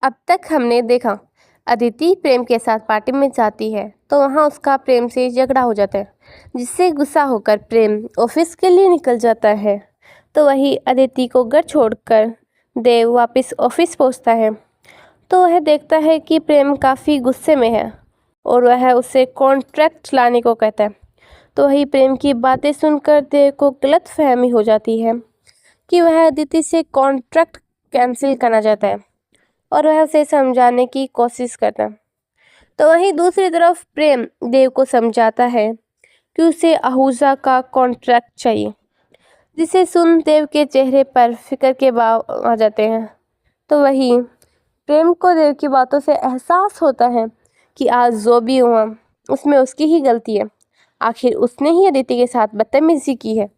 अब तक हमने देखा अदिति प्रेम के साथ पार्टी में जाती है तो वहाँ उसका प्रेम से झगड़ा हो जाता है, जिससे गुस्सा होकर प्रेम ऑफिस के लिए निकल जाता है। तो वही अदिति को घर छोड़कर देव वापस ऑफिस पहुँचता है तो वह देखता है कि प्रेम काफ़ी गुस्से में है और वह उसे कॉन्ट्रैक्ट लाने को कहता है। तो वही प्रेम की बातें सुनकर देव को गलतफहमी हो जाती है कि वह अदिति से कॉन्ट्रैक्ट कैंसिल करना चाहता है और वह उसे समझाने की कोशिश करता है। तो वहीं दूसरी तरफ प्रेम देव को समझाता है कि उसे आहूजा का कॉन्ट्रैक्ट चाहिए, जिसे सुन देव के चेहरे पर फिक्र के भाव आ जाते हैं। तो वही प्रेम को देव की बातों से एहसास होता है कि आज जो भी हुआ उसमें उसकी ही गलती है। आखिर उसने ही अदिति के साथ बदतमीजी की है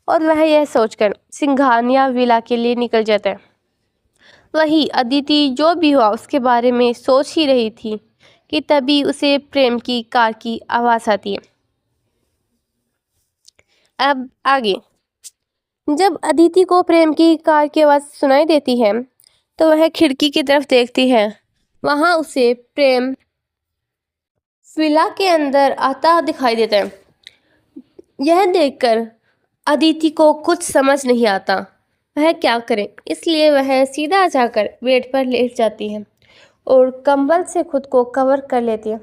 और वह यह सोचकर सिंघानिया विला के लिए निकल जाता है। वही अदिति जो भी हुआ उसके बारे में सोच ही रही थी कि तभी उसे प्रेम की कार की आवाज़ आती है। अब आगे, जब अदिति को प्रेम की कार की आवाज़ सुनाई देती है तो वह खिड़की की तरफ देखती है। वहाँ उसे प्रेम विला के अंदर आता दिखाई देता है। यह देखकर अदिति को कुछ समझ नहीं आता वह क्या करे, इसलिए वह सीधा जाकर बेड पर लेट जाती है और कंबल से खुद को कवर कर लेती है।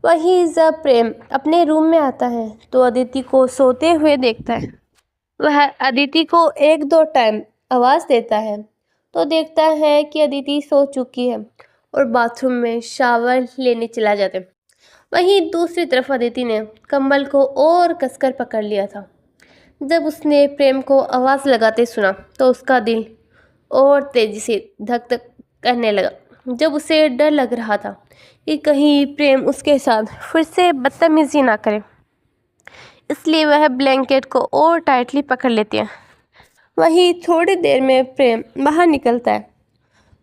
वहीं जब प्रेम अपने रूम में आता है तो अदिति को सोते हुए देखता है। वह अदिति को एक दो टाइम आवाज़ देता है तो देखता है कि अदिति सो चुकी है और बाथरूम में शावर लेने चला जाता है। वहीं दूसरी तरफ अदिति ने कंबल को और कसकर पकड़ लिया था। जब उसने प्रेम को आवाज़ लगाते सुना तो उसका दिल और तेज़ी से धक धक करने लगा। जब उसे डर लग रहा था कि कहीं प्रेम उसके साथ फिर से बदतमीजी ना करे, इसलिए वह ब्लैंकेट को और टाइटली पकड़ लेती है। वहीं थोड़ी देर में प्रेम बाहर निकलता है।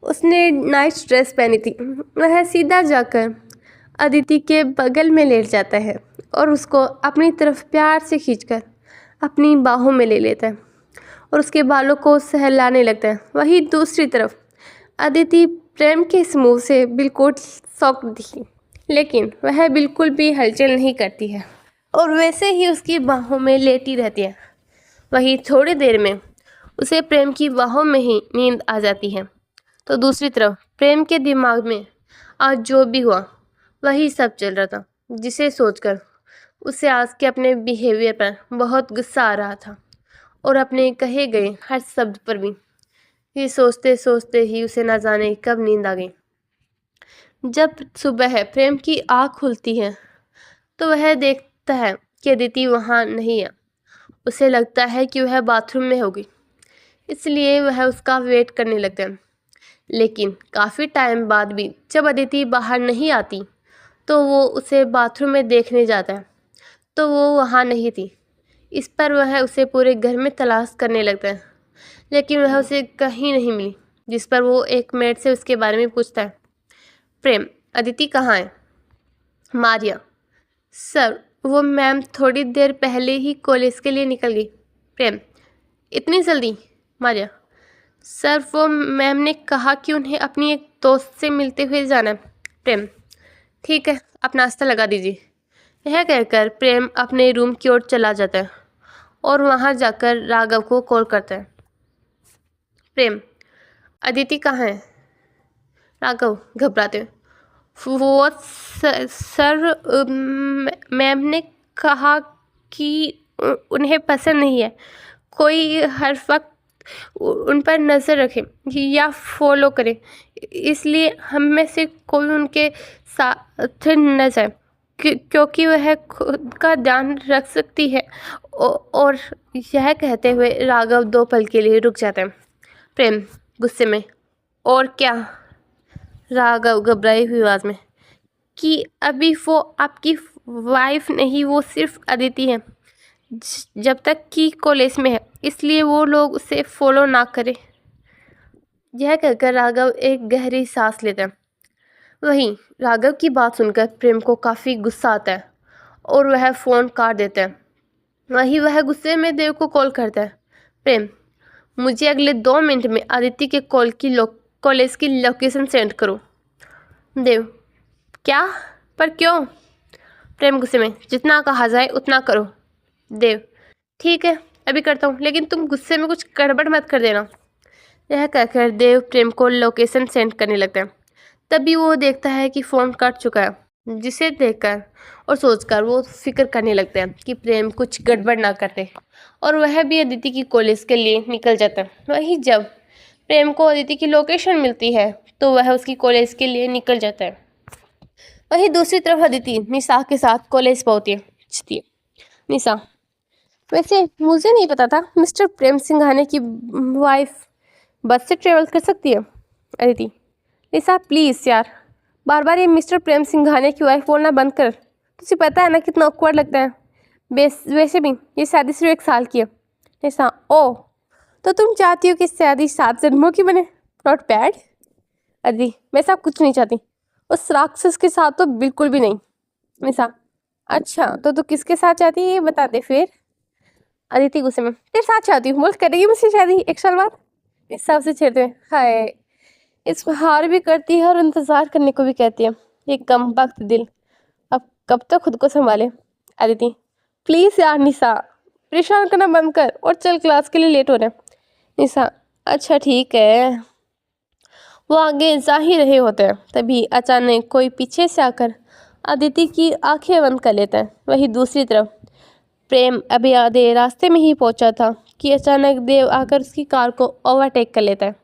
उसने नाइट ड्रेस पहनी थी। वह सीधा जाकर अदिति के बगल में लेट जाता है और उसको अपनी तरफ प्यार से खींचकर अपनी बाहों में ले लेता है और उसके बालों को सहलाने लगता है। वहीं दूसरी तरफ अदिति प्रेम के इस मूव से बिल्कुल शॉक थी, लेकिन वह बिल्कुल भी हलचल नहीं करती है और वैसे ही उसकी बाहों में लेटी रहती है। वहीं थोड़ी देर में उसे प्रेम की बाहों में ही नींद आ जाती है। तो दूसरी तरफ प्रेम के दिमाग में आज जो भी हुआ वही सब चल रहा था, जिसे सोचकर उसे आज के अपने बिहेवियर पर बहुत गुस्सा आ रहा था और अपने कहे गए हर शब्द पर भी। ये सोचते सोचते ही उसे न जाने कब नींद आ गई। जब सुबह प्रेम की आँख खुलती है तो वह देखता है कि अदिति वहाँ नहीं है। उसे लगता है कि वह बाथरूम में होगी, इसलिए वह उसका वेट करने लगता है। लेकिन काफ़ी टाइम बाद भी जब अदिति बाहर नहीं आती तो वो उसे बाथरूम में देखने जाता है तो वो वहाँ नहीं थी। इस पर वह उसे पूरे घर में तलाश करने लगता है, लेकिन वह उसे कहीं नहीं मिली। जिस पर वो एक मेड से उसके बारे में पूछता है। प्रेम, अदिति कहाँ है? मारिया, सर वो मैम थोड़ी देर पहले ही कॉलेज के लिए निकल गई। प्रेम, इतनी जल्दी? मारिया, सर वो मैम ने कहा कि उन्हें अपनी एक दोस्त से मिलते हुए जाना है। प्रेम, ठीक है, आप नाश्ता लगा दीजिए। यह कहकर प्रेम अपने रूम की ओर चला जाता है और वहां जाकर राघव को कॉल करता है। प्रेम, अदिति कहाँ है? राघव घबराते हुए, वो सर मैम ने कहा कि उन्हें पसंद नहीं है कोई हर वक्त उन पर नज़र रखे या फॉलो करे, इसलिए हम में से कोई उनके साथ न जाए क्योंकि वह खुद का ध्यान रख सकती है। और यह कहते हुए राघव दो पल के लिए रुक जाते हैं। प्रेम गुस्से में, और क्या? राघव घबराई हुई आवाज़ में, कि अभी वो आपकी वाइफ नहीं, वो सिर्फ अदिति है जब तक कि कॉलेज में है, इसलिए वो लोग उसे फॉलो ना करें। यह कहकर राघव एक गहरी सांस लेता है। वहीं राघव की बात सुनकर प्रेम को काफ़ी गुस्सा आता है और वह फ़ोन काट देता है। वहीं वह गुस्से में देव को कॉल करता है। प्रेम, मुझे अगले 2 मिनट में आदित्य के कॉल की कॉलेज की लोकेशन सेंड करो। देव, क्या? पर क्यों? प्रेम गुस्से में, जितना कहा जाए उतना करो। देव, ठीक है अभी करता हूँ, लेकिन तुम गुस्से में कुछ गड़बड़ मत कर देना। यह कहकर देव प्रेम को लोकेशन सेंड करने लगता है। तभी वो देखता है कि फ़ोन कट चुका है, जिसे देखकर और सोचकर वो फिक्र करने लगता है कि प्रेम कुछ गड़बड़ ना करते, और वह भी अदिति की कॉलेज के लिए निकल जाता है। वहीं जब प्रेम को अदिति की लोकेशन मिलती है तो वह उसकी कॉलेज के लिए निकल जाता है। वहीं दूसरी तरफ अदिति निशा के साथ कॉलेज पहुंचती है। निशा, वैसे मुझे नहीं पता था मिस्टर प्रेम सिंघानिया की वाइफ बस से ट्रेवल कर सकती है। अदिति, निशा प्लीज़ यार, बार बार ये मिस्टर प्रेम सिंघानिया की वाइफ बोलना बंद कर। तुझे पता है ना कितना ऑकवर्ड लगता है। वैसे भी ये शादी सिर्फ 1 साल की है। निशा, ओह, तो तुम चाहती हो कि शादी 7 जन्मों की बने? Not bad. अदिति, मैं सब कुछ नहीं चाहती, उस राक्षस के साथ तो बिल्कुल भी नहीं। निशा, अच्छा तो तू किसके साथ चाहती है ये बता दे फिर। अदिति गुस्से में, तेरे साथ चाहती हूँ, बोल करेगी मुझसे शादी 1 साल बाद? इस हिसाब से छेड़ते हुए, हाय, इस हार भी करती है और इंतजार करने को भी कहती है। ये कम वक्त दिल अब कब तक खुद को संभाले। अदिति, प्लीज यार निशा, परेशान करना बंद कर और चल, क्लास के लिए लेट हो रहे हैं। निशा, अच्छा ठीक है। वो आगे जा ही रहे होते हैं, तभी अचानक कोई पीछे से आकर अदिति की आंखें बंद कर लेता है। वहीं दूसरी तरफ प्रेम अभी आधे रास्ते में ही पहुंचा था कि अचानक देव आकर उसकी कार को ओवरटेक कर लेता है।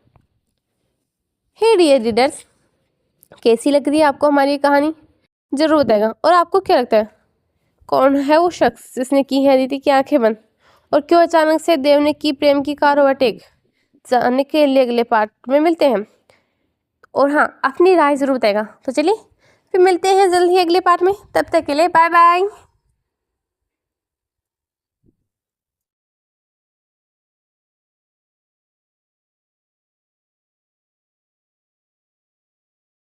हे डियर रीडर्स, कैसी लग रही है आपको हमारी ये कहानी? जरूर बताएगा। और आपको क्या लगता है कौन है वो शख्स जिसने की है अदिति की आंखें बंद, और क्यों अचानक से देव ने की प्रेम की कार ओवरटेक? जानने के लिए अगले पार्ट में मिलते हैं। और हाँ, अपनी राय जरूर बताएगा। तो चलिए फिर मिलते हैं जल्द ही अगले पार्ट में। तब तक के लिए बाय बाय।